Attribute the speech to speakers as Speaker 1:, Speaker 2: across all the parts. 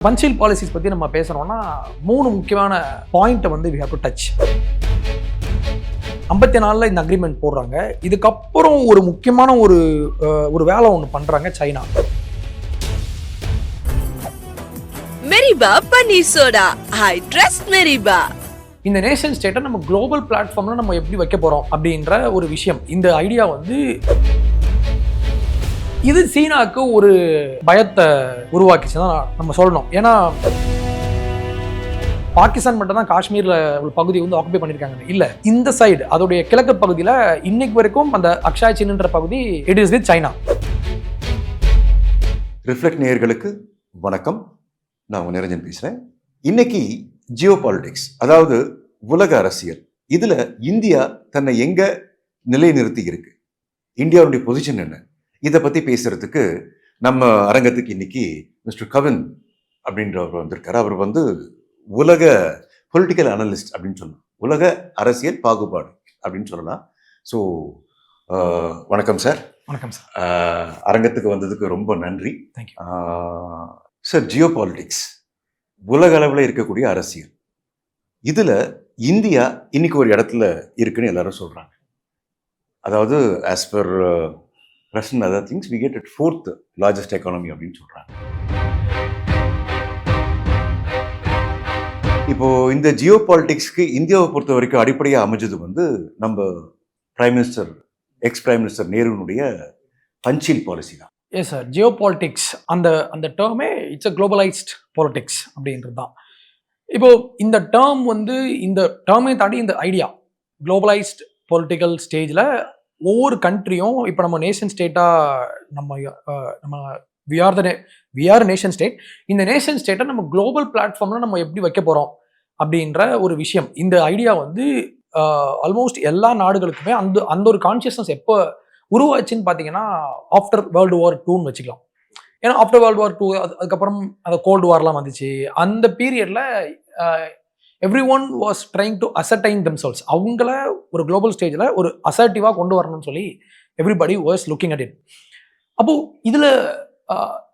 Speaker 1: பஞ்சில் policies பற்றி நம்ம பேசுகிறோம்னா 3 முக்கியமான பாயிண்ட்டை வந்து வி ஹேவ் டு டச். 54 இந்த அக்ரிமெண்ட் போடுறாங்க. இதுக்கப்புறம் ஒரு முக்கியமான ஒரு வேலை ஒன்று பண்ணுறாங்க சைனா.
Speaker 2: மெரிபா பன்னீர் சோடா, ஐ ட்ரஸ்ட் மெரிபா.
Speaker 1: இந்த நேஷன் ஸ்டேட்டை நம்ம குளோபல் பிளாட்ஃபார்மில் நம்ம எப்படி வைக்க போகிறோம் அப்படின்ற ஒரு விஷயம். இந்த ஐடியா வந்து இது சீனாவுக்கு ஒரு பயத்தை உருவாக்கிச்சு தான் நம்ம சொல்லணும். ஏன்னா பாகிஸ்தான் மட்டும் தான் காஷ்மீரில் ஒரு பகுதியை வந்து ஆக்குபை பண்ணியிருக்காங்க. இல்லை, இந்த சைடு அதோடைய கிழக்கு பகுதியில் இன்னைக்கு வரைக்கும் அந்த அக்ஷாய் சின்ன்ற பகுதி it is with China.
Speaker 3: Reflect நேயர்களுக்கு வணக்கம். நான் உங்க நிரஞ்சன் பேசுகிறேன். இன்னைக்கு ஜியோ பாலிடிக்ஸ், அதாவது உலக அரசியல், இதில் இந்தியா தன்னை எங்கே நிலைநிறுத்தி இருக்கு, இந்தியாவுடைய பொசிஷன் என்ன, இதை பற்றி பேசுறதுக்கு நம்ம அரங்கத்துக்கு இன்னைக்கு மிஸ்டர் கவின் அப்படின்றவர் வந்திருக்காரு. அவர் வந்து உலக பொலிட்டிக்கல் அனலிஸ்ட் அப்படின்னு சொல்லலாம், உலக அரசியல் பாகுபாடு அப்படின்னு சொல்லலாம். ஸோ வணக்கம் சார்.
Speaker 1: வணக்கம் சார்.
Speaker 3: அரங்கத்துக்கு வந்ததுக்கு ரொம்ப நன்றி.
Speaker 1: Thank you
Speaker 3: sir. ஜியோ பாலிடிக்ஸ், உலக அளவில் இருக்கக்கூடிய அரசியல், இதில் இந்தியா இன்னைக்கு ஒரு இடத்துல இருக்குன்னு எல்லாரும் சொல்கிறாங்க. அதாவது as per Russian other things, we get at 4th largest economy அப்படின்னு சொல்றாங்க. இப்போ இந்த ஜியோ பாலிடிக்ஸ்க்கு இந்தியாவை பொறுத்த வரைக்கும் அடிப்படையாக அமைஞ்சது வந்து நம்ம prime minister, ex prime minister நேருனுடைய பஞ்சில் பாலிசி தான்.
Speaker 1: Yes sir. ஜியோ பாலிடிக்ஸ் அந்த டேர்மே இட்ஸ் அ குளோபலைஸ்ட் பாலிடிக்ஸ் அப்படின்றது தான். இப்போ இந்த டேர்ம் வந்து இந்த டேர்மே தாண்டி இந்த ஐடியா குளோபலைஸ்ட் பொலிட்டிக்கல் ஸ்டேஜில் ஒவ்வொரு கண்ட்ரியும், இப்போ நம்ம நேஷன் ஸ்டேட்டாக நம்ம வி ஆர் நேஷன் ஸ்டேட். இந்த நேஷன் ஸ்டேட்டை நம்ம குளோபல் பிளாட்ஃபார்மில் நம்ம எப்படி வைக்க போகிறோம் அப்படின்ற ஒரு விஷயம். இந்த ஐடியா வந்து ஆல்மோஸ்ட் எல்லா நாடுகளுக்குமே அந்த ஒரு கான்சியஸ்னஸ் எப்போ உருவாச்சுன்னு பார்த்தீங்கன்னா ஆஃப்டர் வேர்ல்டு வார் 2ன்னு வச்சுக்கலாம். ஏன்னா ஆஃப்டர் வேர்ல்டு வார் 2 அதுக்கப்புறம் அந்த கோல்டு வார்லாம் வந்துச்சு. அந்த பீரியடில் every one was trying to அசர்டைன் themselves. அவங்கள ஒரு குளோபல் ஸ்டேஜில் ஒரு அசர்ட்டிவாக கொண்டு வரணும்னு சொல்லி everybody was looking at it. அப்போது இதில்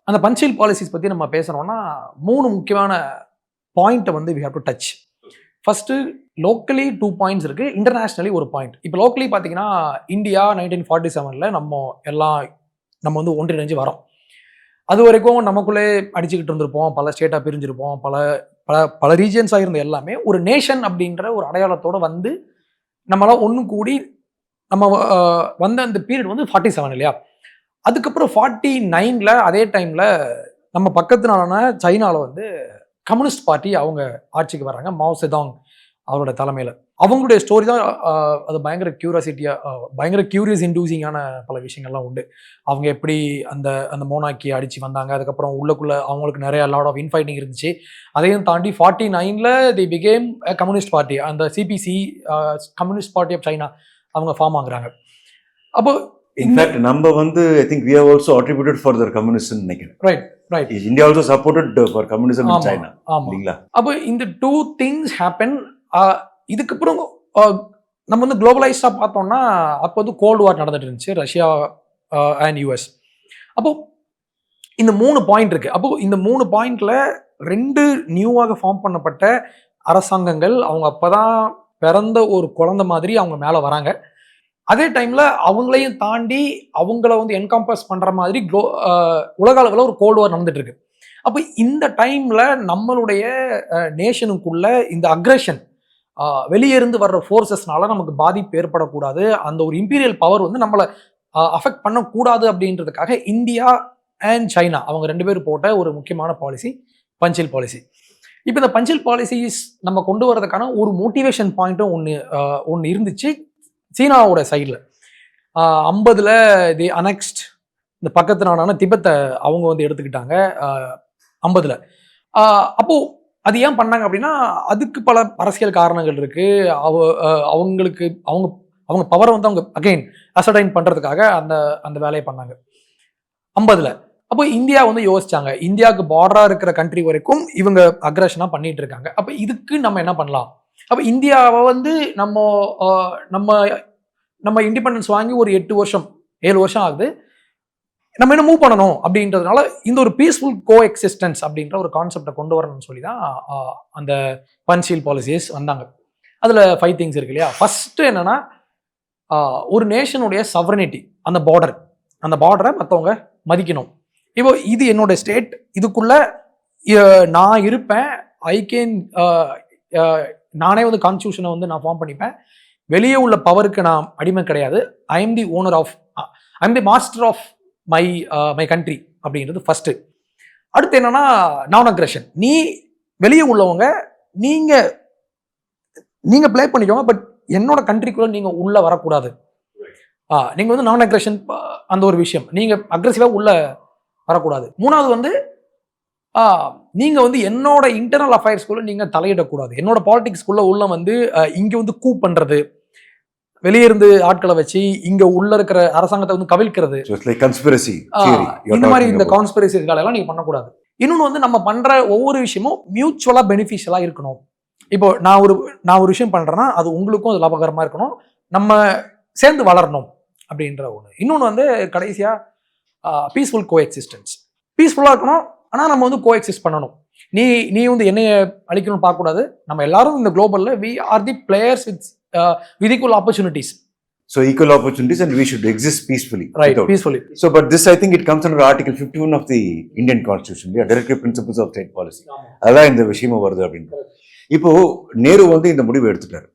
Speaker 1: அந்த பஞ்சில் பாலிசிஸ் பற்றி நம்ம பேசுகிறோம்னா 3 முக்கியமான பாயிண்ட்டை வந்து we have to touch. First locally 2 points இருக்குது, இன்டர்நேஷ்னலி ஒரு பாயிண்ட். இப்போ லோக்கலி பார்த்தீங்கன்னா இந்தியா 1947 நம்ம வந்து ஒன்றிணைஞ்சு வரோம். அது வரைக்கும் நமக்குள்ளே அடிச்சுக்கிட்டு இருந்திருப்போம், பல ஸ்டேட்டாக பிரிஞ்சிருப்போம், பல ரீஜியன்ஸாக இருந்த எல்லாமே ஒரு நேஷன் அப்படின்ற ஒரு அடையாளத்தோடு வந்து நம்மளாம் ஒன்று கூடி நம்ம வந்த அந்த பீரியட் வந்து 47 இல்லையா. அதுக்கப்புறம் 49 அதே டைமில் நம்ம பக்கத்து நாளான சைனாவில் வந்து கம்யூனிஸ்ட் பார்ட்டி அவங்க ஆட்சிக்கு வர்றாங்க. மாவோ செதாங் அவரோட தலைமையில். அவங்களுடைய ஸ்டோரி தான் அது பயங்கர கியூரியஸ் இன்டியூசிங்கான பல விஷயங்கள்லாம் உண்டு. அவங்க எப்படி அந்த மோனாக்கி அடித்து வந்தாங்க, அதுக்கப்புறம் உள்ளுக்குள்ளே அவங்களுக்கு நிறைய லாட் ஆஃப் இன்ஃபைட்டிங் இருந்துச்சு. அதையும் தாண்டி 49 தி பிகேம் கம்யூனிஸ்ட் பார்ட்டி, அந்த CPC communist party of China அவங்க ஃபார்ம் ஆகுறாங்க. அப்போ
Speaker 3: இன்ஃபேக்ட் நம்ம வந்து I think we have also attributed for the communism நினைக்கிறேன்.
Speaker 1: Right.
Speaker 3: India also supported for communism in China.
Speaker 1: ஆமாம். அப்போ இந்த 2 things happen. இதுக்கப்புறம் நம்ம வந்து குளோபலைஸ்டாக பார்த்தோம்னா அப்போ வந்து கோல்டு வார் நடந்துட்டு இருந்துச்சு, ரஷ்யா அண்ட் யூஎஸ். அப்போது இந்த 3 பாயிண்ட் இருக்குது. அப்போது இந்த 3 பாயிண்டில் 2 நியூவாக ஃபார்ம் பண்ணப்பட்ட அரசாங்கங்கள் அவங்க அப்போ தான் பிறந்த ஒரு குழந்தை மாதிரி அவங்க மேலே வராங்க. அதே டைமில் அவங்களையும் தாண்டி அவங்கள வந்து என்காம்பஸ் பண்ணுற மாதிரி உலக அளவில் ஒரு கோல்டு வார் நடந்துட்டு இருக்கு. அப்போ இந்த டைமில் நம்மளுடைய நேஷனுக்குள்ள இந்த அக்ரெஷன் வெளியிருந்து வர்ற ஃபோர்ஸஸ்னால நமக்கு பாதிப்பு ஏற்படக்கூடாது, அந்த ஒரு இம்பீரியல் பவர் வந்து நம்மளை அஃபெக்ட் பண்ணக்கூடாது அப்படின்றதுக்காக இந்தியா அண்ட் சைனா அவங்க 2 பேரும் போட்ட ஒரு முக்கியமான பாலிசி பஞ்சில் பாலிசி. இப்போ இந்த பஞ்சில் பாலிசிஸ் நம்ம கொண்டு வரதுக்கான ஒரு மோட்டிவேஷன் பாயிண்ட்டும் ஒன்று இருந்துச்சு சீனாவோட சைடில். 50 தி அனெக்ஸ்ட் இந்த பக்கத்து நாடான திபெத்தை அவங்க வந்து எடுத்துக்கிட்டாங்க 50. அப்போது அது ஏன் பண்ணாங்க அப்படின்னா அதுக்கு பல அரசியல் காரணங்கள் இருக்குது. அவங்க பவரை வந்து அவங்க அகெயின் அசர்டைன் பண்ணுறதுக்காக அந்த வேலையை பண்ணாங்க 50. அப்போ இந்தியா வந்து யோசிச்சாங்க, இந்தியாவுக்கு பார்டராக இருக்கிற கண்ட்ரி வரைக்கும் இவங்க அக்ரஷனாக பண்ணிட்டு இருக்காங்க. அப்போ இதுக்கு நம்ம என்ன பண்ணலாம்? அப்போ இந்தியாவை வந்து நம்ம இண்டிபெண்டன்ஸ் வாங்கி ஒரு 7 வருஷம் ஆகுது. நம்ம என்ன மூவ் பண்ணணும் அப்படின்றதுனால இந்த ஒரு பீஸ்ஃபுல் கோ எக்ஸிஸ்டன்ஸ் அப்படின்ற ஒரு கான்செப்டை கொண்டு வரணும்னு சொல்லி தான் அந்த பன்ஷீல் பாலிசிஸ் வந்தாங்க. அதில் 5 திங்ஸ் இருக்கு இல்லையா. ஃபர்ஸ்ட் என்னன்னா ஒரு நேஷனுடைய சவரனிட்டி, அந்த பார்டரை மற்றவங்க மதிக்கணும். இப்போ இது என்னோட ஸ்டேட், இதுக்குள்ள நான் இருப்பேன், ஐ கேன் நானே வந்து கான்ஸ்டியூஷனை வந்து நான் ஃபார்ம் பண்ணிப்பேன், வெளியே உள்ள பவருக்கு நான் அடிமை கிடையாது, I am the master of my country அப்படின்றது ஃபர்ஸ்ட். அடுத்து என்னன்னா நான் அக்ரெஷன். நீ வெளியே உள்ளவங்க நீங்க ப்ளே பண்ணிக்கோங்க, பட் என்னோட கண்ட்ரிக்குள்ள நீங்க உள்ள வரக்கூடாது. நீங்க வந்து நான் அக்ரெஷன் அந்த ஒரு விஷயம், நீங்க அக்ரெசிவா உள்ள வரக்கூடாது. மூணாவது வந்து நீங்க வந்து என்னோட இன்டர்னல் அஃபேர்ஸ்குள்ள நீங்க தலையிடக்கூடாது. என்னோட பாலிடிக்ஸ்குள்ள உள்ள வந்து இங்க வந்து கூ பண்றது, வெளியே இருந்து ஆட்களை வச்சு இங்க உள்ள இருக்கிற அரசாங்கத்தை வந்து கவிழ்க்கிறது, இந்த மாதிரி இந்த கான்ஸ்பிரசி எல்லாம் நீங்க பண்ணக்கூடாது. இன்னொன்னு வந்து நம்ம பண்ற ஒவ்வொரு விஷயமும் மியூச்சுவலா பெனிஃபிஷியலா இருக்கணும். இப்போ நான் ஒரு விஷயம் பண்றேன்னா அது உங்களுக்கும் அது லாபகரமா இருக்கணும், நம்ம சேர்ந்து வளரணும் அப்படின்ற ஒண்ணு. இன்னொன்னு வந்து கடைசியா பீஸ்ஃபுல் கோ எக்ஸிஸ்டன்ஸ். பீஸ்ஃபுல்லா இருக்கணும், ஆனா நம்ம வந்து கோ எக்ஸிஸ்ட் பண்ணணும். நீ வந்து என்னைய அழிக்கணும்னு பார்க்க கூடாது. நம்ம எல்லாரும் இந்த குளோபல்ல we are the players with equal opportunities.
Speaker 3: So equal opportunities and we should exist peacefully.
Speaker 1: Right, peacefully.
Speaker 3: So but this I think it comes under Article 51 of the Indian Constitution, the Directive Principles of State Policy. அதான் இந்த விஷயமும் வருது அப்படின்னு. இப்போ நேரு வந்து இந்த முடிவு எடுத்துட்டாரு.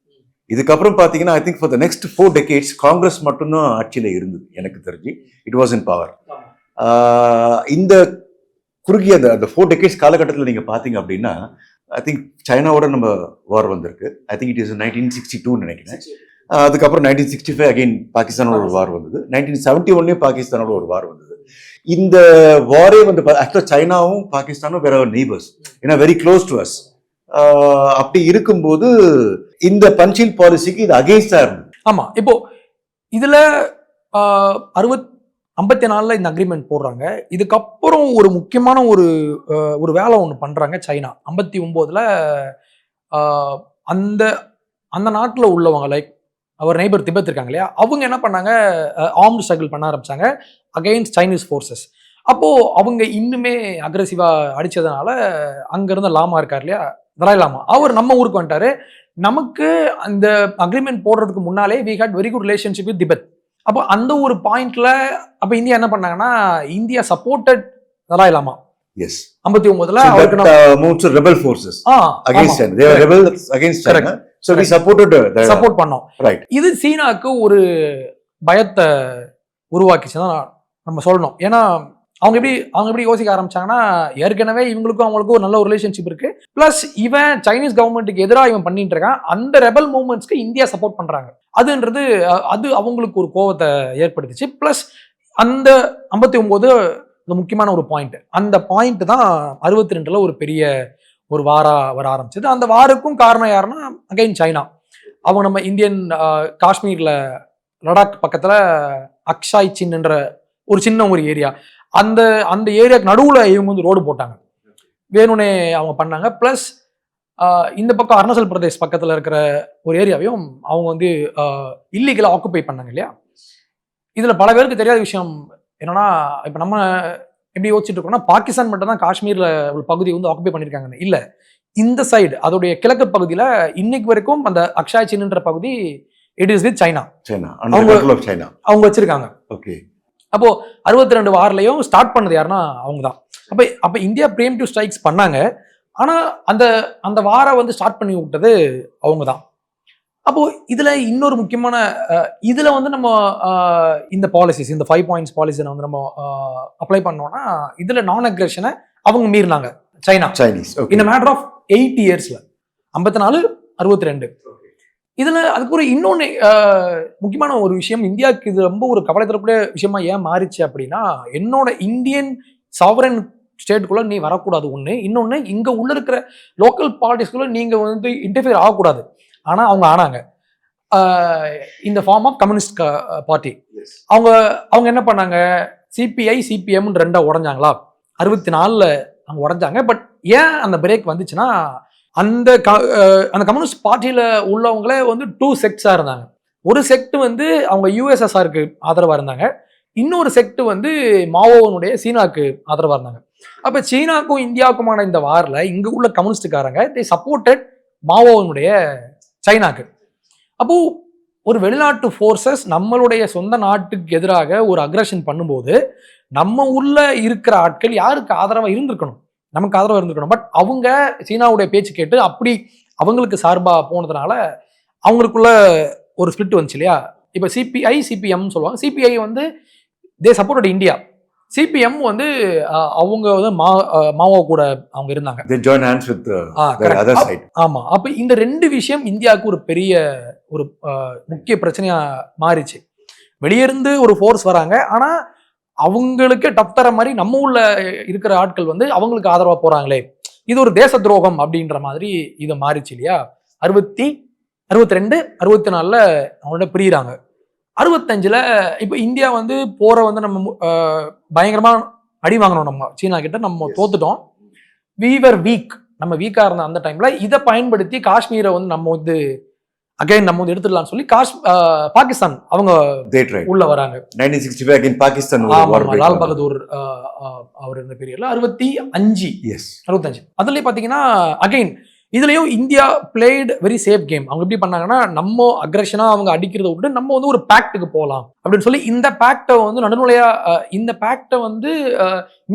Speaker 3: இதுக்கப்புறம் பார்த்தீங்கன்னா I think for the next 4 decades Congress மட்டும்தான் ஆட்சியில் இருந்தது எனக்கு தெரிஞ்சு. It was in power. இந்த குறுகிய அந்த 4 decades காலகட்டத்தில் நீங்கள் பார்த்தீங்க அப்படின்னா ஐ திங்க் சைனாவோட நம்ம வார் வந்திருக்கு. ஐ திங்க் இட் இஸ் 1962 நினைக்கிறேன். அதுக்கப்புறம் 1965 அகைன் பாகிஸ்தானோட ஒரு வார் வந்தது. 1971 பாகிஸ்தானோட ஒரு வார் வந்தது. இந்த வாரே வந்து ஆக்சுவலாக சைனாவும் பாகிஸ்தானும் வேற நெய்பர்ஸ், ஏன்னா வெரி க்ளோஸ் டு அஸ். அப்படி இருக்கும்போது இந்த பன்ஷீல் பாலிசிக்கு இது அகேன்ஸ்டா இருந்தது.
Speaker 1: ஆமா, இப்போ இதுல 54 இந்த அக்ரிமெண்ட் போடுறாங்க. இதுக்கப்புறம் ஒரு முக்கியமான ஒரு வேலை ஒன்று பண்றாங்க சைனா. 59 அந்த நாட்டில் உள்ளவங்க லைக் அவர் நெய்பர் திபெத் இருக்காங்க இல்லையா, அவங்க என்ன பண்ணாங்க, ஆர்ம்டு ஸ்ட்ரகிள் பண்ண ஆரம்பிச்சாங்க அகைன்ஸ்ட் சைனீஸ் ஃபோர்ஸஸ். அப்போ அவங்க இன்னுமே அக்ரெசிவா அடிச்சதுனால அங்க இருந்த லாமா இருக்கார் இல்லையா, தலாய் லாமா, அவர் நம்ம ஊருக்கு வந்துட்டாரு. நமக்கு அந்த அக்ரிமெண்ட் போடுறதுக்கு முன்னாலே we had very good relationship with Tibet. அப்போ அந்த ஒரு பாயிண்ட்ல அப்ப இந்தியா என்ன பண்ணாங்கன்னா, India supported Dalai Lama.
Speaker 3: Yes.
Speaker 1: 59
Speaker 3: moved to rebel forces against China. They were rebels against China. So we supported
Speaker 1: support பண்ணோம்.
Speaker 3: Right.
Speaker 1: இது சீனாக்கு ஒரு பயத்தை உருவாக்கிச்சுதான் நம்ம சொல்லணும். ஏன்னா அவங்க எப்படி யோசிக்க ஆரம்பிச்சாங்கன்னா, ஏற்கனவே இவங்களுக்கும் அவங்களுக்கும் ஒரு நல்ல ஒரு ரிலேஷன்ஷிப் இருக்கு, பிளஸ் இவன் சைனீஸ் கவர்மெண்ட்டுக்கு எதிராக இவன் பண்ணிட்டு இருக்கான், அந்த ரெபல் மூவ்மெண்ட்ஸ்க்கு இந்தியா சப்போர்ட் பண்றாங்க. அது அவங்களுக்கு ஒரு கோவத்தை ஏற்படுத்திச்சு. பிளஸ் அந்த 59 முக்கியமான ஒரு பாயிண்ட், அந்த பாயிண்ட் தான் 62 ஒரு பெரிய ஒரு வாரா வர ஆரம்பிச்சது. அந்த வாருக்கும் காரணம் யாருன்னா அகைன் சைனா. அவங்க நம்ம இந்தியன் காஷ்மீர்ல லடாக் பக்கத்துல அக்ஷாய் சின்ன்ற ஒரு சின்ன ஒரு ஏரியா, அந்த ஏரியாவுக்கு நடுவுல இவங்க வந்து ரோடு போட்டாங்க, வேணும்னே அவங்க பண்ணாங்க. பிளஸ் இந்த பக்கம் அருணாச்சல் பிரதேஷ் பக்கத்துல இருக்கிற ஒரு ஏரியாவையும் அவங்க வந்து இல்லீகலா ஆக்குபை பண்ணாங்க இல்லையா. இதுல பல பேருக்கு தெரியாத விஷயம் என்னன்னா, இப்ப நம்ம எப்படி யோசிச்சுட்டு இருக்கோம்னா, பாகிஸ்தான் மட்டும் தான் காஷ்மீர்ல ஒரு பகுதியை வந்து ஆக்குபை பண்ணிருக்காங்க. இல்ல, இந்த சைடு அதோடைய கிழக்கு பகுதியில இன்னைக்கு வரைக்கும் அந்த அக்ஷாய் சின்ன்ற பகுதி இட் இஸ் வித் சைனா. அவங்க வச்சிருக்காங்க.
Speaker 3: ஓகே.
Speaker 1: அப்போ 62 வார்லையும் ஸ்டார்ட் பண்ணது யாருன்னா அவங்க தான். அப்ப இந்தியா ப்ரீஎம்டிவ் ஸ்ட்ரைக்ஸ் பண்ணாங்க, ஆனா அந்த வாரை வந்து ஸ்டார்ட் பண்ணி விட்டது அவங்க தான். அப்போ இதுல இன்னொரு முக்கியமான இதுல வந்து நம்ம இந்த பாலிசிஸ், இந்த 5 பாயிண்ட்ஸ் பாலிசி வந்து நம்ம அப்ளை பண்ணோம்னா, இதுல நான் அக்ரெஷனை அவங்க மீறினாங்க சைனீஸ் இந்த மேட்டர் ஆஃப் 8 இயர்ஸ்ல 54, 62. இதுல அதுக்கு ஒரு இன்னொன்னு முக்கியமான ஒரு விஷயம், இந்தியாவுக்கு இது ரொம்ப ஒரு கவலை தரக்கூடிய விஷயமா ஏன் மாறிச்சு அப்படின்னா, என்னோட இந்தியன் சாவரன் ஸ்டேட்டுக்குள்ள நீ வரக்கூடாது ஒண்ணு, இன்னொன்னு இங்க உள்ள இருக்கிற லோக்கல் பாலிட்டிக்ஸ்குள்ள நீங்க வந்து இன்டர்ஃபியர் ஆகக்கூடாது. ஆனா அவங்க ஆனாங்க. இந்த ஃபார்ம் ஆஃப் கம்யூனிஸ்ட் பார்ட்டி. அவங்க என்ன பண்ணாங்க, சிபிஐ சிபிஎம் 2 உடஞ்சாங்களா, 64 அவங்க உடஞ்சாங்க. பட் ஏன் அந்த பிரேக் வந்துச்சுன்னா, அந்த கம்யூனிஸ்ட் பார்ட்டியில உள்ளவங்களே வந்து 2 செக்ட்ஸா இருந்தாங்க. ஒரு செக்ட் வந்து அவங்க யூஎஸ்எஸ்ஆருக்கு ஆதரவா இருந்தாங்க, இன்னொரு செக்ட் வந்து மாவோனுடைய சீனாக்கு ஆதரவா இருந்தாங்க. அப்ப சீனாக்கும் இந்தியாவுக்குமான இந்த வார்ல இங்க உள்ள கம்யூனிஸ்டுக்காரங்க தே சப்போர்ட்டட் மாவோனுடைய சைனாக்கு. அப்போ ஒரு வெளிநாட்டு ஃபோர்ஸஸ் நம்மளுடைய சொந்த நாட்டுக்கு எதிராக ஒரு அக்ரஷன் பண்ணும்போது நம்ம உள்ள இருக்கிற ஆட்கள் யாருக்கு ஆதரவா இருந்திருக்கணும், நமக்கு ஆதரவா இருந்திருக்கணும். பட் அவங்க சீனாவுடைய பேச்சு கேட்டு அப்படி அவங்களுக்கு சார்பா போனதுனால அவங்களுக்குள்ள ஒரு ஸ்பிளிட் வந்துச்சு இல்லையா. இப்ப சிபிஐ சிபிஎம் சொல்லுவாங்க. சிபிஐ வந்து தே சப்போர்ட்டட் இந்தியா, சிபிஎம் வந்து அவங்க வந்து மாவோ கூட அவங்க இருந்தாங்க.
Speaker 3: They join hands with the other side.
Speaker 1: ஆமா. அப்ப இந்த ரெண்டு விஷயம் இந்தியாவுக்கு ஒரு பெரிய ஒரு முக்கிய பிரச்சனையா மாறிச்சு. வெளியிருந்து ஒரு ஃபோர்ஸ் வராங்க, ஆனா அவங்களுக்கு டப் தர மாதிரி நம்ம உள்ள இருக்கிற ஆட்கள் வந்து அவங்களுக்கு ஆதரவா போறாங்களே, இது ஒரு தேச துரோகம் அப்படின்ற மாதிரி இது மாறிச்சு இல்லையா. 62, 64 அவங்களோட பிரியிறாங்க. 65 இப்ப இந்தியா வந்து போற வந்து நம்ம பயங்கரமா அடி வாங்கணும். நம்ம சீனா கிட்ட நம்ம தோத்துட்டோம். we were weak, நம்ம வீக்கா இருந்த அந்த டைம்ல இதை பயன்படுத்தி காஷ்மீரை வந்து நம்ம வந்து அகைன் நம்ம வந்து எடுத்துடலாம்னு சொல்லி பாகிஸ்தான் அவங்க உள்ள வராங்க.
Speaker 3: 1965 again பாகிஸ்தான்
Speaker 1: லால் பகதூர் அவர் இருந்த பீரியட்ல 65 அதுலயே பாத்தீங்கன்னா அகைன் இதுலயும் India played very safe game. அவங்க எப்படி பண்ணாங்கன்னா, நம்ம அக்ரஷனா அவங்க அடிக்கிறத விட்டு நம்ம வந்து ஒரு பேக்டுக்கு போகலாம் அப்படின்னு சொல்லி இந்த பேக்டை வந்து நடுநிலையா இந்த பேக்டை வந்து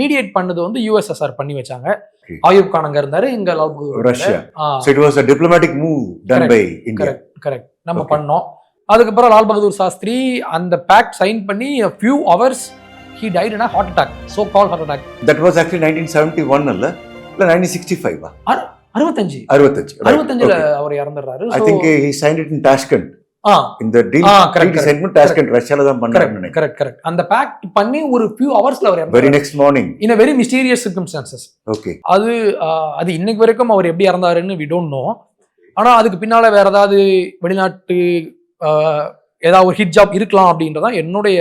Speaker 1: மீடியேட் பண்ணது வந்து USSR பண்ணி வச்சாங்க. ஆயூப் கான் அங்க இருந்தாரு, இங்க Lal Bahadur
Speaker 3: Russia. So it was a diplomatic move done by India.
Speaker 1: Correct நம்ம பண்ணோம். அதுக்கப்புறம் லால் பகதூர் சாஸ்திரி அந்த பேக்ட் சைன் பண்ணி a few hours he died in a heart attack, so called heart attack.
Speaker 3: That was actually 1971 இல்ல 1965
Speaker 1: 65 அவர் இறந்துறாரு.
Speaker 3: I think he signed it in Tashkent. இந்த deal segment Tashkent ரஷ்யால தான் பண்ணாங்க.
Speaker 1: கரெக்ட். அந்த பேக்ட் பண்ணி ஒரு few ஹவர்ஸ்ல அவர்
Speaker 3: very next morning
Speaker 1: in a very mysterious circumstances.
Speaker 3: Okay.
Speaker 1: அது இன்னைக்கு வரைக்கும் அவர் எப்படி இறந்தாருன்னு we don't know. ஆனா அதுக்கு பின்னால வேற ஏதாவது வெளிநாட்டு ஏதாவது ஒரு ஹிட் ஜாப் இருக்கலாம் அப்படின்றதான் என்னுடைய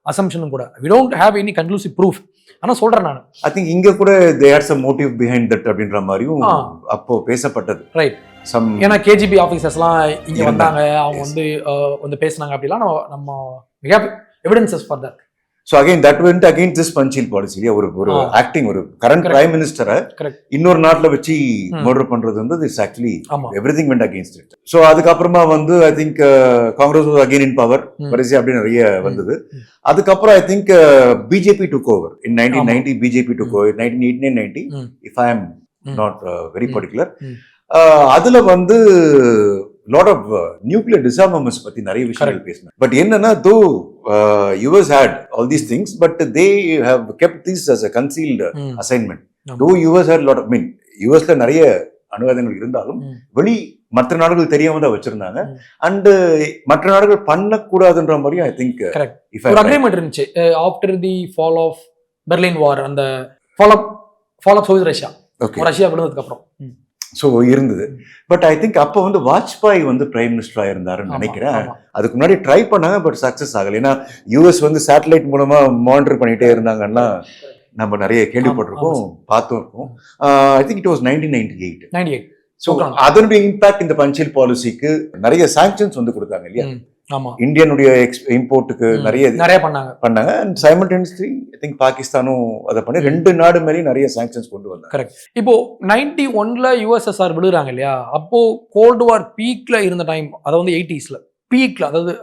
Speaker 1: அசம்ஷனும் கூட. we don't have any conclusive proof. ஆனா சொல்றேன் நான்
Speaker 3: ஐ திங்க் இங்க கூட they had some motive behind that அப்படின்ற மாதிரியும் அப்போ பேசப்பட்டது.
Speaker 1: ரைட். ஏன்னா KGB ஆபீசர்ஸ்லாம் இங்க வந்தாங்க, அவங்க வந்து பேசினாங்க அப்படிலாம் நம்ம we have evidences for that.
Speaker 3: So again that went against this Panchil policy. ஒரு ஆக்டிங் ஒரு கரண்ட் பிரைம் மினிஸ்டரை இன்னொரு நாட்டுல வச்சு மர்டர் பண்றது வந்து this actually everything went against it. So அதுக்கப்புறமா வந்து I think Congress was again in power. வரிசை அப்படி நிறைய வந்தது. அதுக்கப்புறம் I think BJP took over in 1990. BJP took over 1989-90 if I am not very particular. அதுல வந்து lot of nuclear disarmaments பத்தி நிறைய விஷயங்கள் பேசினாங்க. பட் என்னன்னா though US had all these things but they have kept this as a concealed assignment. Though US had lot of USல நிறைய அணுவாயுதங்கள் இருந்தாலும் வெளி மற்ற நாடுகள் தெரியாம தான் வச்சிருந்தாங்க. அண்ட் மற்ற நாடுகள் பண்ணக்கூடாதுன்ற மாதிரியும் ஐ திங்க்
Speaker 1: ஒரு அக்ரிமெண்ட் இருந்துச்சு after the fall of Berlin war. அந்த ஃபால் ஆஃப் சோவியத் ரஷ்யா விழுந்ததுக்கு அப்புறம்
Speaker 3: ஸோ இருந்தது. பட் ஐ திங்க் அப்போ வந்து வாஜ்பாய் வந்து பிரைம் மினிஸ்டரா இருந்தாருன்னு நினைக்கிறேன். அதுக்கு முன்னாடி ட்ரை பண்ணாங்க பட் சக்சஸ் ஆகல. ஏன்னா US வந்து சேட்டலைட் மூலமா மானிட்டர் பண்ணிட்டே இருந்தாங்கன்னா நம்ம நிறைய கேள்விப்பட்டிருக்கோம், பார்த்தும் இருக்கோம். I think it was 1998. So அதனுடைய இம்பாக்ட் இந்த பஞ்சில் பாலிசிக்கு நிறைய சாங்ஷன்ஸ் வந்து கொடுத்தாங்க இல்லையா. இந்தியனுடைய இம்போர்ட்டுக்கு நிறைய பண்ணாங்க. அண்ட் சைமல்டேனியஸ்லி ஐ திங்க் பாகிஸ்தானும் அதை பண்ணி 2 நாடு மேலேயும் நிறைய சாங்ஷன்ஸ் கொண்டு வந்தாங்க.
Speaker 1: கரெக்ட். இப்போ 91ல USSR விழுறாங்க இல்லையா. அப்போ கோல்டு வார் பீக்ல இருந்த டைம், அதாவது வந்து 80sல பீக்ல, அதாவது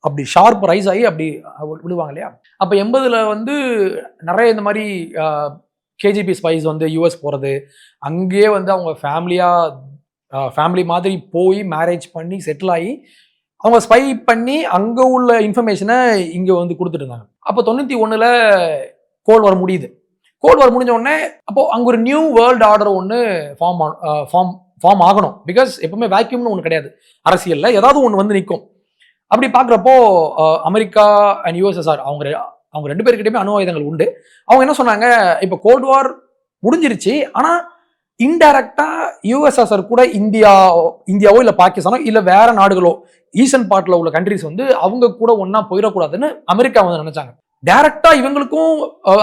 Speaker 1: அப்படி ஷார்ப் ரைஸ் ஆகி அப்படி விழுவாங்க இல்லையா. அப்போ 80ல வந்து நிறைய இந்த மாதிரி KGB ஸ்பைஸ் வந்து US போறது, அங்கேயே வந்து அவங்க ஃபேமிலி மாதிரி போய் மேரேஜ் பண்ணி செட்டில் ஆகி அவங்க ஸ்பை பண்ணி அங்கே உள்ள இன்ஃபர்மேஷனை இங்கே வந்து கொடுத்துட்டு இருந்தாங்க. அப்போ 91ல கோல்ட் வார் முடியுது. கோல்ட் வார் முடிஞ்ச உடனே அப்போ அங்கே ஒரு நியூ வேர்ல்டு ஆர்டர் ஒன்று ஃபார்ம் ஆகணும். பிகாஸ் எப்பவுமே வேக்யூம்னு ஒன்று கிடையாது அரசியலில், ஏதாவது ஒன்று வந்து நிற்கும். அப்படி பார்க்குறப்போ அமெரிக்கா அண்ட் USSR அவங்க 2 பேருக்கிட்டயுமே அணு ஆயுதங்கள் உண்டு. அவங்க என்ன சொன்னாங்க, இப்போ கோல்ட் வார் முடிஞ்சிருச்சு, ஆனால் இன்டைரக்டா USSR கூட இந்தியாவோ இல்லை பாகிஸ்தானோ இல்லை வேற நாடுகளோ ஈஸ்டர்ன் பார்ட்ல உள்ள கண்ட்ரிஸ் வந்து அவங்க கூட ஒன்னா போயிடக்கூடாதுன்னு அமெரிக்கா வந்து நினைச்சாங்க. டைரக்டா இவங்களுக்கும்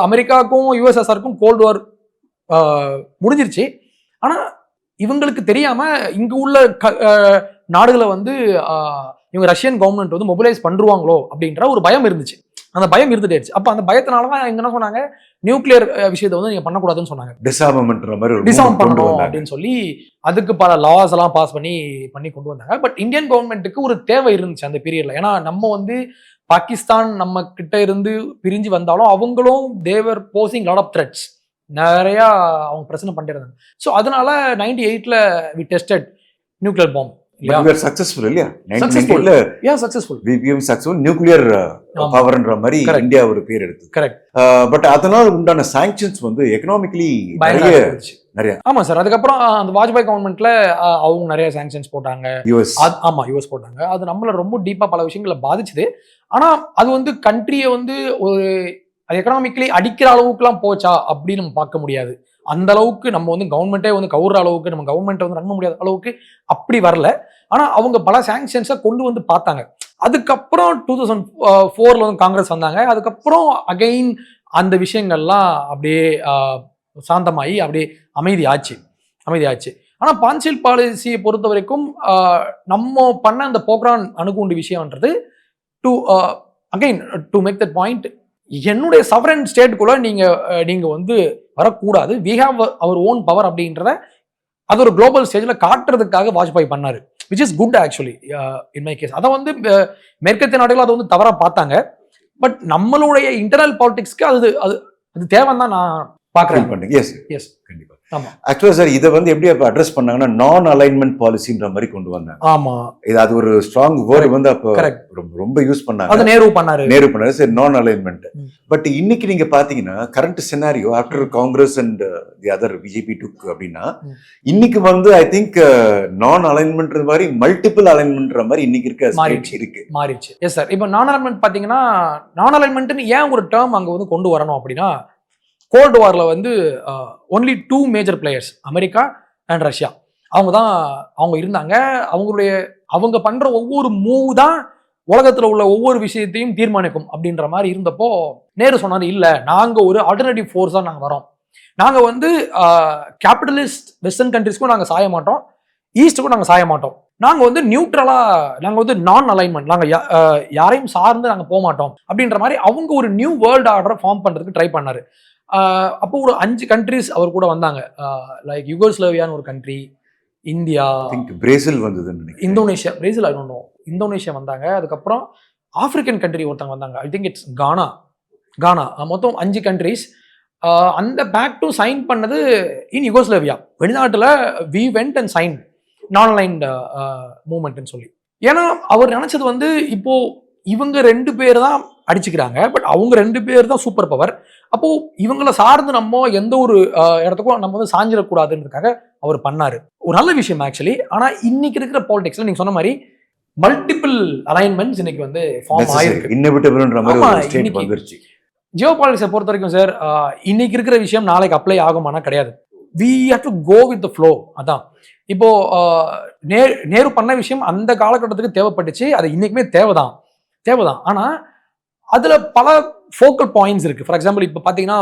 Speaker 1: அமெரிக்காவுக்கும் USSRக்கும் கோல்ட் வார் முடிஞ்சிருச்சு. ஆனா இவங்களுக்கு தெரியாம இங்க உள்ள நாடுகளை வந்து இவங்க ரஷ்யன் கவர்மெண்ட் வந்து மொபிலைஸ் பண்ணுவாங்களோ அப்படின்ற ஒரு பயம் இருந்துச்சு. அந்த பயம் இருந்துட்டேச்சு. அப்ப அந்த பயத்தினால தான் என்ன சொன்னாங்க, நியூக்ளியர் விஷயத்தை வந்து நீங்க பண்ணக்கூடாதுன்னு சொன்னாங்க.
Speaker 3: டிசார்மமெண்ட்ன்ற மாதிரி ஒரு
Speaker 1: டிசார்ம்
Speaker 3: movement கொண்டு
Speaker 1: பண்ணணும்
Speaker 3: வந்தாங்க.
Speaker 1: அப்படின்னு சொல்லி அதுக்கு பல லாஸ் எல்லாம் பாஸ் பண்ணி கொண்டு வந்தாங்க. பட் இந்தியன் கவர்மெண்ட்டுக்கு ஒரு தேவை இருந்துச்சு அந்த பீரியட்ல. ஏன்னா நம்ம வந்து பாகிஸ்தான் நம்ம கிட்ட இருந்து பிரிஞ்சு வந்தாலும் அவங்களும் தேவர் போசிங் லாட் ஆஃப் த்ரெட்ஸ், நிறைய அவங்க பிரச்சனை பண்ணிட்டு இருந்தாங்க. ஸோ அதனால 98ல வி டெஸ்டட் நியூக்ளியர் பாம்பு.
Speaker 3: But we were successful இல்லையா?
Speaker 1: Successful.
Speaker 3: 1998ல
Speaker 1: Yeah, successful.
Speaker 3: we became successful nuclear
Speaker 1: ஆமா.
Speaker 3: பவர்ன்ற மாதிரி
Speaker 1: Correct.
Speaker 3: இந்தியா ஒரு பேர் எடுத்து.
Speaker 1: Correct.
Speaker 3: பட் அதனால உண்டான சாங்ஷன்ஸ் வந்து எக்கனாமிக்கலி
Speaker 1: பயங்கர
Speaker 3: நிறைய
Speaker 1: இருந்துச்சு.
Speaker 3: நிறைய.
Speaker 1: ஆமா சார். அதுக்கப்புறம் அந்த வாஜ்பாய் கவர்மெண்ட்ல அவங்க நிறைய சாங்ஷன்ஸ் போட்டாங்க.
Speaker 3: யூஎஸ்
Speaker 1: ஆமா, யூஎஸ் போட்டாங்க. அது நம்மள ரொம்ப டீப்பா பல விஷயங்களை பாதிச்சுது. ஆனா அது வந்து கண்ட்ரியை வந்து ஒரு எக்கனாமிக்கலி அடிக்கிற அளவுக்குலாம் போச்சா அப்படின்னு நம்ம பார்க்க முடியாது. அந்த அளவுக்கு நம்ம வந்து கவர்மெண்ட்டே வந்து கவுற அளவுக்கு, நம்ம கவர்மெண்ட்டை வந்து ரன் பண்ண முடியாத அளவுக்கு அப்படி வரல. ஆனா அவங்க பல சாங்ஷன்ஸை கொண்டு வந்து பார்த்தாங்க. அதுக்கப்புறம் 2004ல வந்து காங்கிரஸ் வந்தாங்க. அதுக்கப்புறம் அகைன் அந்த விஷயங்கள்லாம் அப்படியே சாந்தமாகி அப்படியே அமைதியாச்சு. ஆனா பான்சில் பாலிசியை பொறுத்த வரைக்கும் நம்ம பண்ண அந்த போக்ரான் அணுகுண்டு விஷயம்ன்றது டு மேக் தட் பாயிண்ட், என்னுடைய சவரன் ஸ்டேட்டுக்குள்ள நீங்க வந்து வரக்கூடாது. We have our own power அப்படின்றத அது ஒரு குளோபல் ஸ்டேஜ்ல காட்டுறதுக்காக வாஜ்பாய் பண்ணாரு, which is good actually in my case. அதை வந்து மேற்கத்திய நாடுகள் அதை வந்து தவறா பார்த்தாங்க. பட் நம்மளுடைய இன்டர்னல் பாலிடிக்ஸ்க்கு அது அது அது தேவைன்னு தான் நான் பார்க்குறேன்.
Speaker 3: எஸ் கண்டிப்பா.
Speaker 1: ஆமா
Speaker 3: ஆக்சுவலா சார் இதை வந்து எப்படி அப்ப அட்ரஸ் பண்ணாங்கன்னா நான் அலைன்மெண்ட் பாலிசின்ற மாதிரி கொண்டு வந்தாங்க.
Speaker 1: ஆமா,
Speaker 3: இது அது ஒரு ஸ்ட்ராங் வேர்ட் வந்து அப்போ
Speaker 1: Correct.
Speaker 3: ரொம்ப யூஸ் பண்ணாங்க.
Speaker 1: அது நேரு பண்ணாரு.
Speaker 3: சரி, நான் அலைன்மெண்ட். பட் இன்னைக்கு நீங்க பாத்தீங்கன்னா current scenario after Congress and the other BJP took அப்படின்னா இன்னைக்கு வந்து ஐ திங்க் நான் அலைன்மெண்ட் மாதிரி மல்டிபிள் அலைன்மெண்ட் மாதிரி இன்னைக்கு
Speaker 1: மாறிடுச்சு. Yes sir. இப்போ நான் அலைன்மெண்ட் பாத்தீங்கன்னா, நான் அலைன்மெண்ட்னு ஏன் ஒரு டேர்ம் அங்க வந்து கொண்டு வரணும் அப்படின்னா, கோல்டு வார்ல வந்து only 2 major players, America and Russia, அவங்க இருந்தாங்க. அவங்க பண்ற ஒவ்வொரு மூவ் தான் உலகத்துல உள்ள ஒவ்வொரு விஷயத்தையும் தீர்மானிக்கும் அப்படின்ற மாதிரி இருந்தப்போ நேரு சொன்னாரு, இல்ல நாங்க ஒரு ஆல்டர்னேட்டிவ் ஃபோர்ஸா நாங்க வரோம். நாங்க வந்து கேபிட்டலிஸ்ட் வெஸ்டர்ன் கண்ட்ரிஸ்க்கும் நாங்க சாய மாட்டோம், ஈஸ்டுக்கும் நாங்க சாய மாட்டோம். நாங்க வந்து நியூட்ரலா, நாங்க வந்து நான் அலைன்மெண்ட், நாங்க யாரையும் சார்ந்து நாங்க போக மாட்டோம் அப்படின்ற மாதிரி அவங்க ஒரு நியூ வேர்ல்டு ஆர்டரை ஃபார்ம் பண்றதுக்கு ட்ரை பண்ணாரு. அப்போ ஒரு 5 கண்ட்ரிஸ் அவர் கூட வந்தாங்க. லைக் யுகோஸ்லேவியான்னு ஒரு கண்ட்ரி, இந்தியா,
Speaker 3: பிரேசில் வந்தது,
Speaker 1: Indonesia, Brazil I don't know, Indonesia வந்தாங்க. அதுக்கப்புறம் ஆப்பிரிக்கன் கண்ட்ரி ஒருத்தங்க வந்தாங்க, ஐ திங்க் இட்ஸ் கானா. மொத்தம் 5 கண்ட்ரிஸ். அந்த பேக் டு சைன் பண்ணது இன் யுகோஸ்லேவியா. வெளிநாட்டுல வி வெண்ட் அண்ட் சைன் நான் அலைன்ட் மூவ்மெண்ட்னு சொல்லி. ஏன்னா அவர் நினைச்சது வந்து இப்போ இவங்க 2 பேர் தான் அடிச்சுக்கிறாங்க, பட் அவங்க 2 பேர் தான் சூப்பர் பவர். அப்போ இவங்களை சார்ந்து நம்ம எந்த ஒரு இடத்துக்கும் நம்ம வந்து சாஞ்சிடக்கூடாதுன்றதுக்காக அவர் பண்ணாரு. ஒரு நல்ல விஷயம் ஆக்சுவலி. ஆனா இன்னைக்கு இருக்கிற பாலிடிக்ஸ்ல நீங்க சொன்ன மாதிரி மல்டிபிள் அலைன்மெண்ட்ஸ் இன்னைக்கு வந்து ஃபார்ம் ஆயிருக்கு.
Speaker 3: இன்னெவிட்டபிள்ன்ற மாதிரி ஒரு ஸ்டேட் வந்துருச்சு.
Speaker 1: ஜியோ பாலிடிக்ஸை பொறுத்த வரைக்கும் சார், இன்னைக்கு இருக்கிற விஷயம் நாளைக்கு அப்ளை ஆகுமானா கிடையாது. We have to go with the flow. அதான் இப்போ நேரு பண்ண விஷயம் அந்த காலகட்டத்துக்கு தேவைப்பட்டுச்சு, அது இன்னைக்குமே தேவைதான். ஆனா அதுல பல ஃபோக்கல் பாயிண்ட்ஸ் இருக்கு. ஃபார் எக்ஸாம்பிள் இப்போ பாத்தீங்கன்னா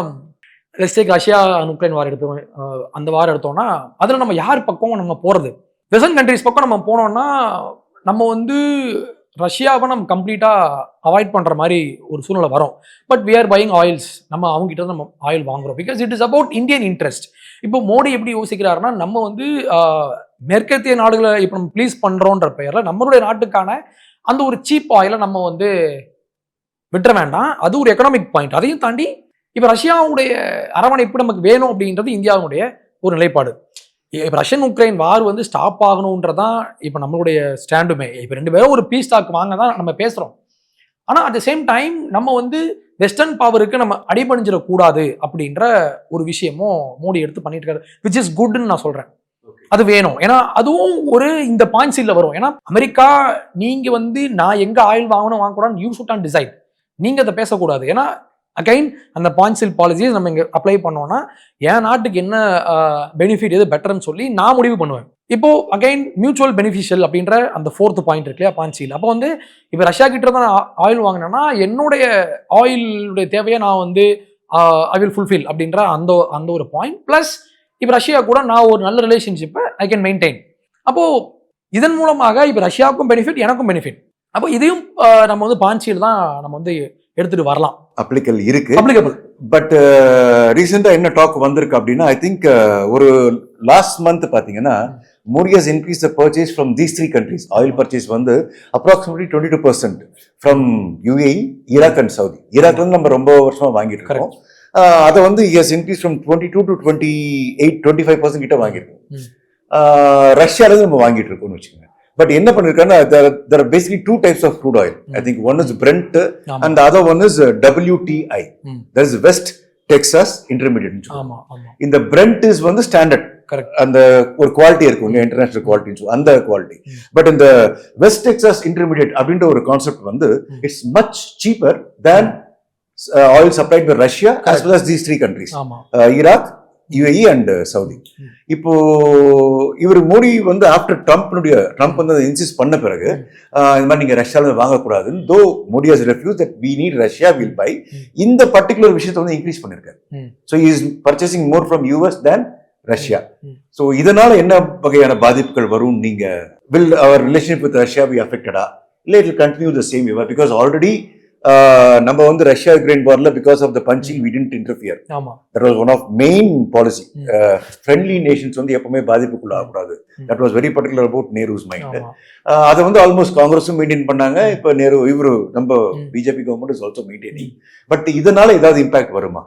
Speaker 1: ரஷ்யா உக்ரைன் வார் எடுத்தோம், அந்த வார் எடுத்தோம்னா அதுல நம்ம யார் பக்கம் நம்ம போறது? வெஸ்டர்ன் கண்ட்ரிஸ் பக்கம் நம்ம போனோம்னா நம்ம வந்து ரஷ்யாவை நம்ம கம்ப்ளீட்டா அவாய்ட் பண்ற மாதிரி ஒரு சூழ்நிலை வரும். But we are buying oils, நம்ம அவங்க கிட்ட நம்ம ஆயில் வாங்குறோம், because it is about Indian interest. இப்போ மோடி எப்படி யோசிக்கிறாருன்னா, நம்ம வந்து மேற்கத்திய நாடுகளை இப்போ நம்ம ப்ளீஸ் பண்றோன்ற பெயர்ல நம்மளுடைய நாட்டுக்கான அந்த ஒரு சீப் ஆயிலை நம்ம வந்து விட்டுற வேண்டாம். அது ஒரு எக்கனாமிக் பாயிண்ட். அதையும் தாண்டி இப்போ ரஷ்யாவுடைய அரவணைப்பு நமக்கு வேணும் அப்படின்றது இந்தியாவுடைய ஒரு நிலைப்பாடு. இப்போ ரஷ்யன் உக்ரைன் வார் வந்து ஸ்டாப் ஆகணுன்றதான் இப்போ நம்மளுடைய ஸ்டாண்டுமே. இப்போ 2 பேரும் ஒரு பீஸ் டாக் வாங்க தான் நம்ம பேசுறோம். ஆனால் அட் த சேம் டைம் நம்ம வந்து வெஸ்டர்ன் பவருக்கு நம்ம அடிபணிஞ்சிடக்கூடாது அப்படின்ற ஒரு விஷயமும் மோடி எடுத்து பண்ணிட்டு இருக்காரு, விச் இஸ் குட்னு நான் சொல்றேன். அது வேணும். ஏன்னா அதுவும் ஒரு இந்த பாயிண்ட்ஸில் வரும். ஏன்னா அமெரிக்கா நீங்க வந்து நான் எங்க ஆயில் வாங்கணும் வாங்கக்கூடாது, யூ ஷுட் நாட் டிசைட், நீங்க அதை பேசக்கூடாது. ஏன்னா அகைன் அந்த பாயிண்ட்ஸில் பாலிசிஸ் நம்ம இங்கே அப்ளை பண்ணோம்னா என் நாட்டுக்கு என்ன பெனிஃபிட் எது பெட்டர்னு சொல்லி நான் முடிவு பண்ணுவேன். இப்போ அகைன் மியூச்சுவல் பெனிஃபிஷியல் அப்படின்ற அந்த 4th பாயிண்ட் இருக்கு இல்லையா பாயிண்ட்ஸில். அப்போ வந்து இப்போ ரஷ்யா கிட்ட தான் ஆயில் வாங்கினேன்னா என்னுடைய ஆயிலுடைய தேவையை நான் வந்து ஐ வில் ஃபுல்ஃபில் அப்படின்ற அந்த ஒரு பாயிண்ட். பிளஸ் இப்போ ரஷ்யா கூட நான் ஒரு நல்ல ரிலேஷன்ஷிப்பை ஐ கேன் மெயின்டைன். அப்போ இதன் மூலமாக இப்போ ரஷ்யாவுக்கும் பெனிஃபிட், எனக்கும் பெனிஃபிட். அப்போ இதையும் நம்ம வந்து பாஞ்சியில் தான் நம்ம வந்து எடுத்துட்டு வரலாம்.
Speaker 3: அப்ளிகல் இருக்கு.
Speaker 1: அப்ளிகபிள்.
Speaker 3: பட் ரீசெண்டா என்ன டாக் வந்திருக்கு அப்படின்னா, ஐ திங்க் ஒரு லாஸ்ட் மந்த் பாத்தீங்கன்னா Modi has increased the purchase from these three countries. Oil purchase வந்து approximately 22% from UAE, Iraq and Saudi. ஈராக்ல இருந்து நம்ம ரொம்ப வருஷமா வாங்கிட்டு இருக்கோம். அதை வந்து he has increased from 22 to 25% கிட்ட வாங்கியிருக்கோம். ரஷ்யால இருந்து நம்ம வாங்கிட்டு இருக்கோம்னு வச்சுக்கோங்க. பட் என்ன பண்ணிருக்காங்கன்னா, there are basically two types of crude oil. I think one is Brent and the other one is WTI. There is West Texas Intermediate. இந்த Brent is வந்து ஸ்டாண்டர்ட், அந்த ஒரு குவாலிட்டி இருக்கும், இன்டர்நேஷனல் குவாலிட்டி, அந்த quality. But இந்த West Texas Intermediate அப்படின்ற ஒரு concept வந்து it's much cheaper than oil supplied by Russia as well as these three countries, Iraq, UAE and Saudi. இப்போ இவர் மோடி வந்து ஆஃப்டர் ட்ரம்ப் வந்து இன்சிஸ்ட் பண்ண பிறகு இந்த மாதிரி நீங்க ரஷ்யால வாங்கக்கூடாதுன்னு, தோ Modi has refuse that we need Russia will buy, இந்த பர்டிகுலர் விஷயத்தை வந்து இன்க்ரீஸ் பண்ணிருக்காரு. So he is purchasing more from US than Russia. So இதனால என்ன வகையான பாதிப்புகள் வரும்? நீங்க will our relationship with Russia be affected-ஆ, இல்ல it will continue the same way? Because already நம்ம வந்து ரஷ்யா யுக்ரைன் வார்ல because of the punching we didn't interfere. That was one of main policy. Friendly nations வந்து எப்பவுமே பாதிப்புக்குள்ள ஆகக்கூடாது. That was very particular about Nehru's mind. அதை வந்து almost காங்கிரஸும் maintain பண்ணாங்க. இப்ப நேரு இவரு நம்ம BJP government is also maintaining. But இதனால ஏதாவது இம்பாக்ட் வருமா?